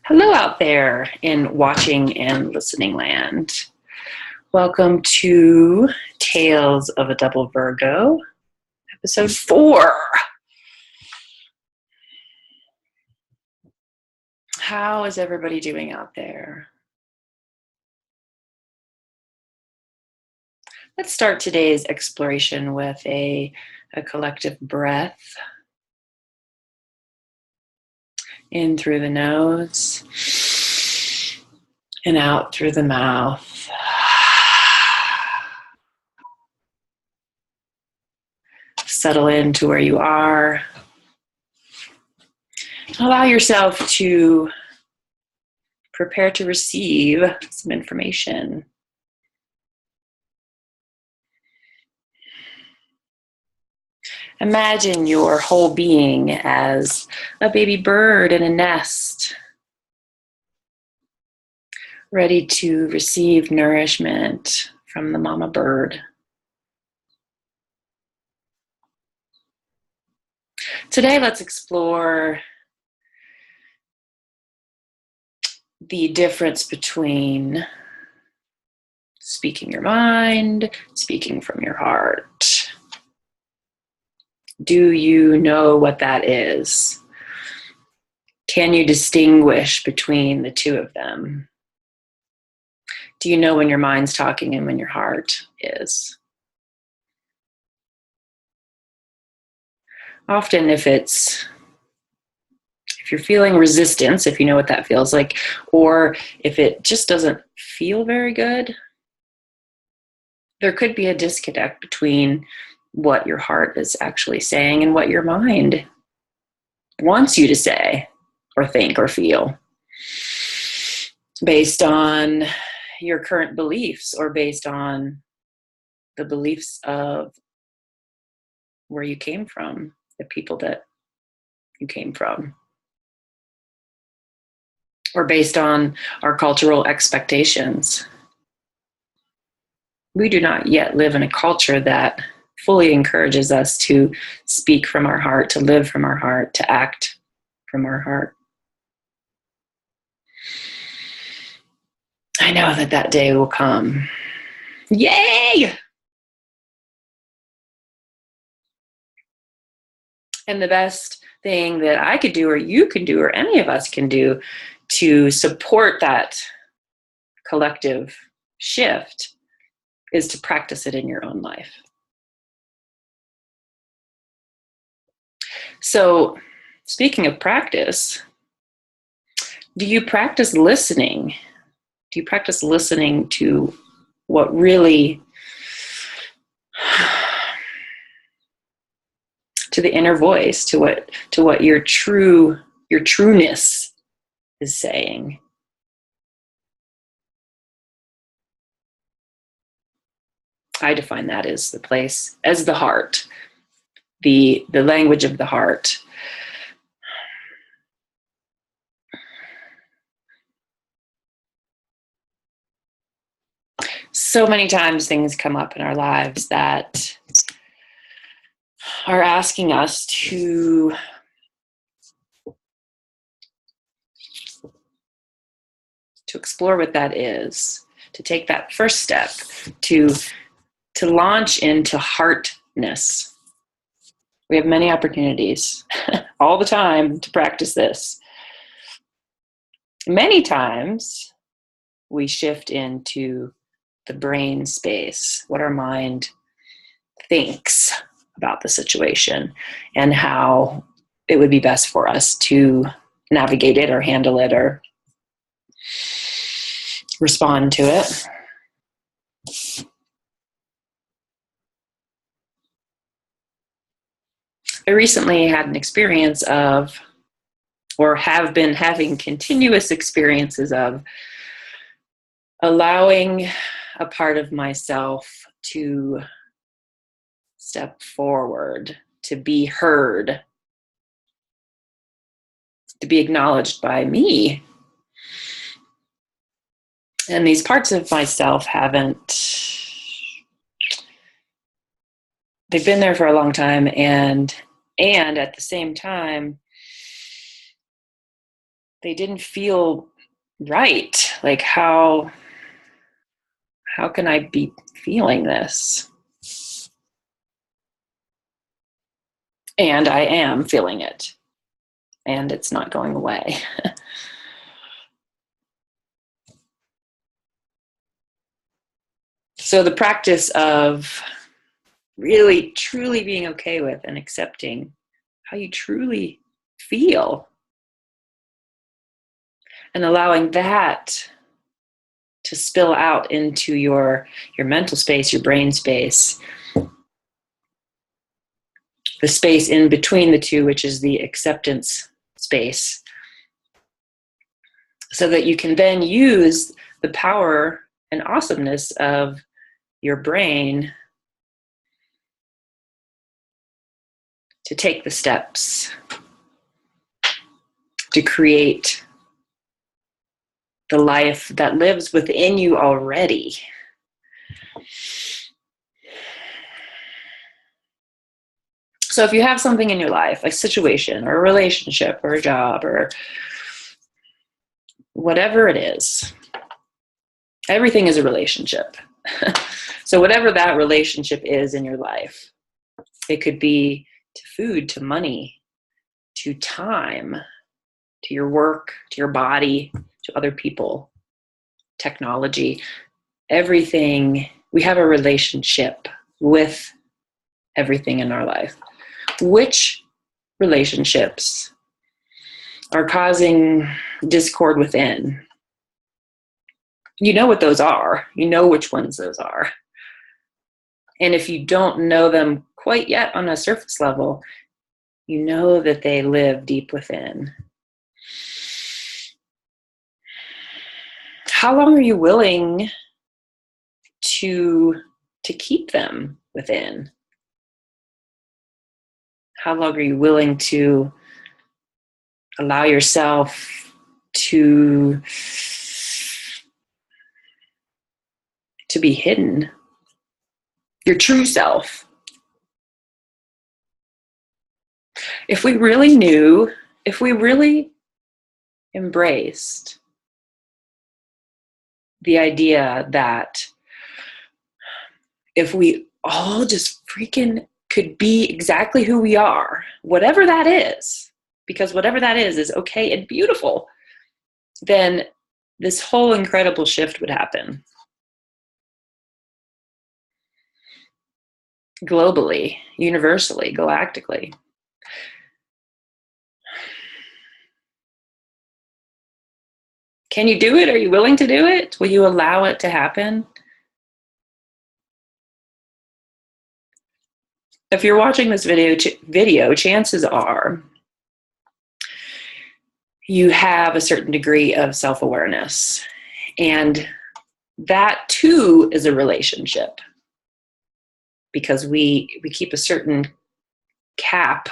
Hello out there in watching and listening land. Welcome to Tales of a Double Virgo, episode 4. How is everybody doing out there? Let's start today's exploration with a collective breath. In through the nose and out through the mouth. Settle into where you are. Allow yourself to prepare to receive some information. Imagine your whole being as a baby bird in a nest, ready to receive nourishment from the mama bird. Today, let's explore the difference between speaking your mind, speaking from your heart. Do you know what that is? Can you distinguish between the two of them? Do you know when your mind's talking and when your heart is? Often if you're feeling resistance, if you know what that feels like, or if it just doesn't feel very good, there could be a disconnect between what your heart is actually saying and what your mind wants you to say or think or feel based on your current beliefs or based on the beliefs of where you came from, the people that you came from, or based on our cultural expectations. We do not yet live in a culture that fully encourages us to speak from our heart, to live from our heart, to act from our heart. I know that day will come. Yay! And the best thing that I could do, or you can do, or any of us can do to support that collective shift is to practice it in your own life. So, speaking of practice, do you practice listening? Do you practice listening to what really, to the inner voice, to what your trueness is saying? I define that as the place, as the heart, the language of the heart. So many times things come up in our lives that are asking us to explore what that is, to take that first step, to launch into heartness. We have many opportunities all the time to practice this. Many times we shift into the brain space, what our mind thinks about the situation and how it would be best for us to navigate it or handle it or respond to it. I recently had an experience of, or have been having continuous experiences of, allowing a part of myself to step forward, to be heard, to be acknowledged by me. And these parts of myself they've been there for a long time, and at the same time, they didn't feel right. Like, how can I be feeling this? And I am feeling it, and it's not going away. So the practice of really truly being okay with and accepting how you truly feel, and allowing that to spill out into your mental space, your brain space, the space in between the two, which is the acceptance space, so that you can then use the power and awesomeness of your brain to take the steps to create the life that lives within you already. So if you have something in your life, a situation or a relationship or a job or whatever it is, everything is a relationship. So whatever that relationship is in your life, it could be to food, to money, to time, to your work, to your body, to other people, technology, everything. We have a relationship with everything in our life. Which relationships are causing discord within? You know what those are. You know which ones those are. And if you don't know them quite yet on a surface level, you know that they live deep within. How long are you willing to keep them within? How long are you willing to allow yourself to be hidden? Your true self. If we really knew, if we really embraced the idea that if we all just freaking could be exactly who we are, whatever that is, because whatever that is okay and beautiful, then this whole incredible shift would happen. Globally, universally, galactically. Can you do it? Are you willing to do it? Will you allow it to happen? If you're watching this video, chances are you have a certain degree of self-awareness. And that too is a relationship, because we keep a certain cap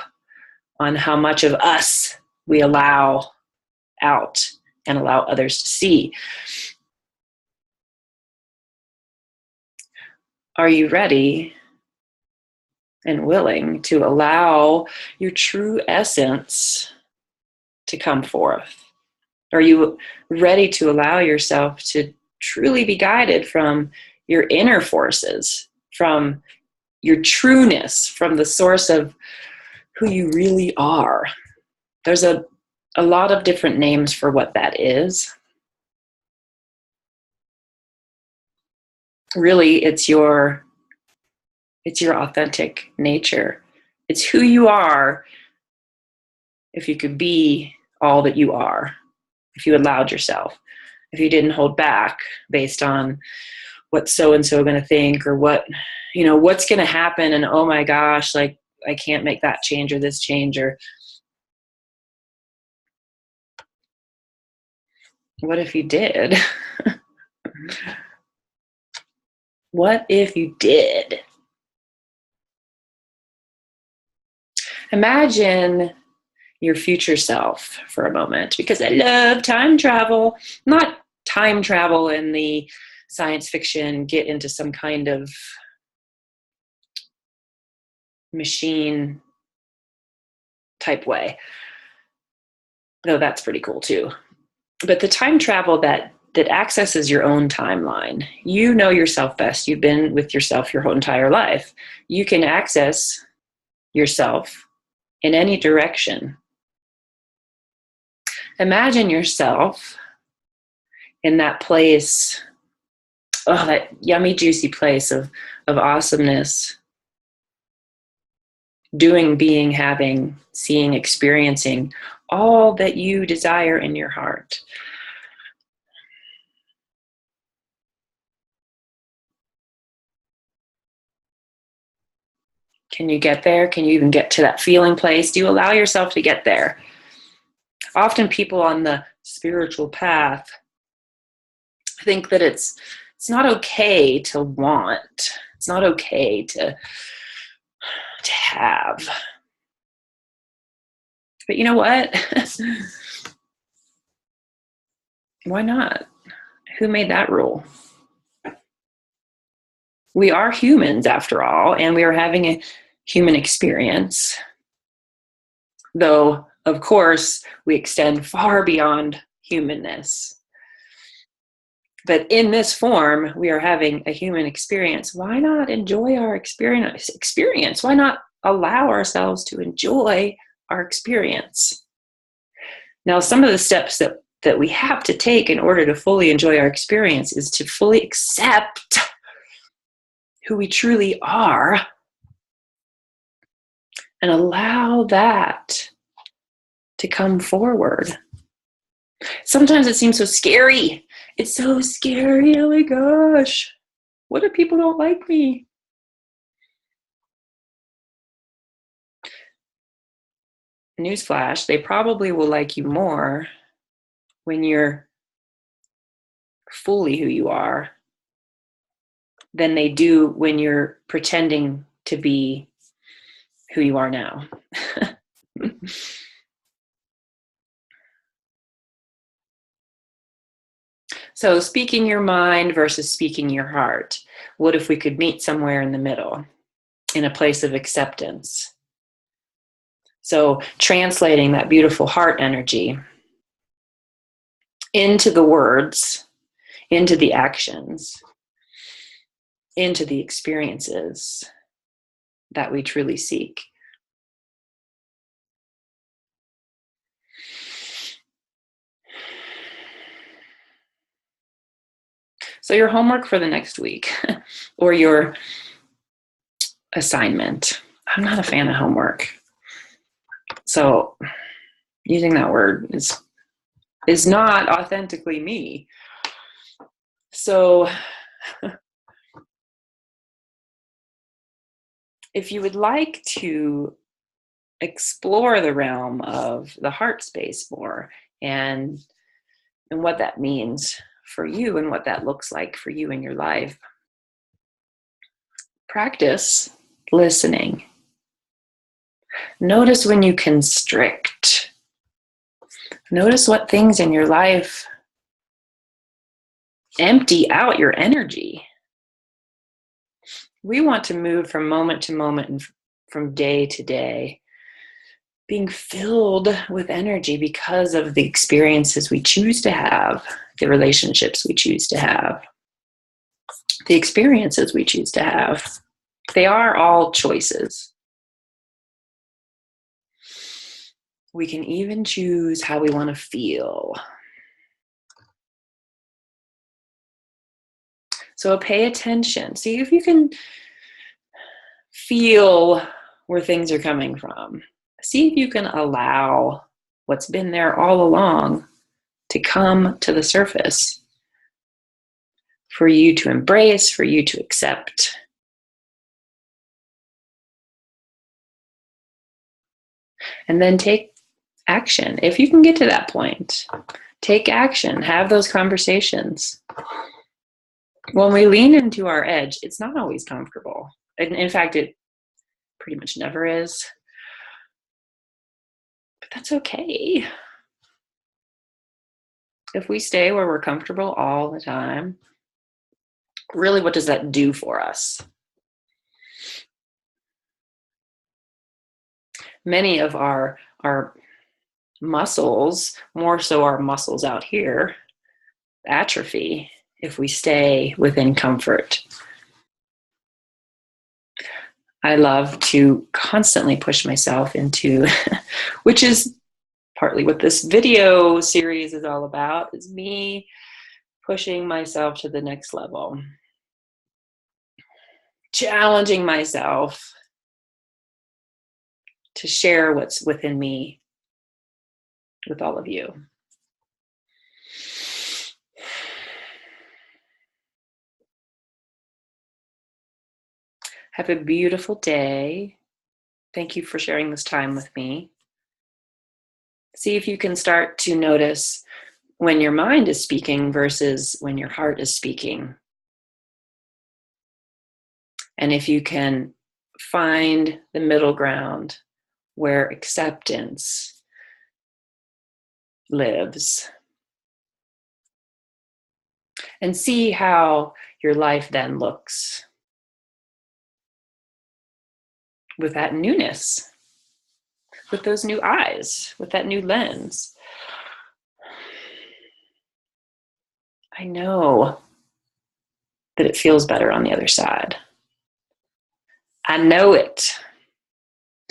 on how much of us we allow out and allow others to see. Are you ready and willing to allow your true essence to come forth? Are you ready to allow yourself to truly be guided from your inner forces, from your trueness, from the source of who you really are? There's a lot of different names for what that is. Really, it's your authentic nature. It's who you are if you could be all that you are, if you allowed yourself, if you didn't hold back based on what so-and-so going to think, or what, what's going to happen, and oh my gosh, like I can't make that change or this change, or what if you did? What if you did? Imagine your future self for a moment, because I love time travel. Not time travel in the science fiction, get into some kind of machine type way, though that's pretty cool too. But the time travel that accesses your own timeline, you know yourself best. You've been with yourself your whole entire life. You can access yourself in any direction. Imagine yourself in that place, oh, that yummy, juicy place of awesomeness, doing, being, having, seeing, experiencing all that you desire in your heart. Can you get there? Can you even get to that feeling place? Do you allow yourself to get there? Often people on the spiritual path think that it's not okay to want. It's not okay to have. But you know what? Why not? Who made that rule? We are humans after all, and we are having a human experience. Though, of course, we extend far beyond humanness. But in this form, we are having a human experience. Why not enjoy our experience? Why not allow ourselves to enjoy our experience? Now, some of the steps that we have to take in order to fully enjoy our experience is to fully accept who we truly are and allow that to come forward. Sometimes it seems so scary. It's so scary. Oh my gosh. What if people don't like me? Newsflash, they probably will like you more when you're fully who you are than they do when you're pretending to be who you are now. So speaking your mind versus speaking your heart. What if we could meet somewhere in the middle, in a place of acceptance? So translating that beautiful heart energy into the words, into the actions, into the experiences that we truly seek. So your homework for the next week or your assignment. I'm not a fan of homework. So using that word is not authentically me. So if you would like to explore the realm of the heart space more and what that means for you and what that looks like for you in your life, practice listening. Notice when you constrict. Notice what things in your life empty out your energy. We want to move from moment to moment and from day to day, being filled with energy because of the experiences we choose to have, the relationships we choose to have, the experiences we choose to have. They are all choices. We can even choose how we want to feel. So pay attention. See if you can feel where things are coming from. See if you can allow what's been there all along to come to the surface for you to embrace, for you to accept. And then take action. If you can get to that point, take action, have those conversations. When we lean into our edge, it's not always comfortable. In fact, it pretty much never is. But that's okay. If we stay where we're comfortable all the time, really, what does that do for us? Many of our muscles, more so our muscles out here, atrophy if we stay within comfort. I love to constantly push myself into, which is partly what this video series is all about, is me pushing myself to the next level, challenging myself to share what's within me with all of you. Have a beautiful day. Thank you for sharing this time with me. See if you can start to notice when your mind is speaking versus when your heart is speaking. And if you can find the middle ground where acceptance lives, and see how your life then looks with that newness, with those new eyes, with that new lens. I know that it feels better on the other side. I know it.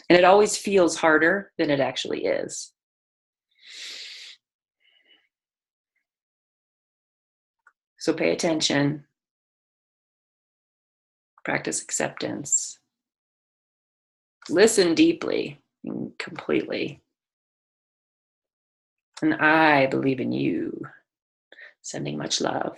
And it always feels harder than it actually is. So pay attention, practice acceptance, listen deeply and completely. And I believe in you. Sending much love.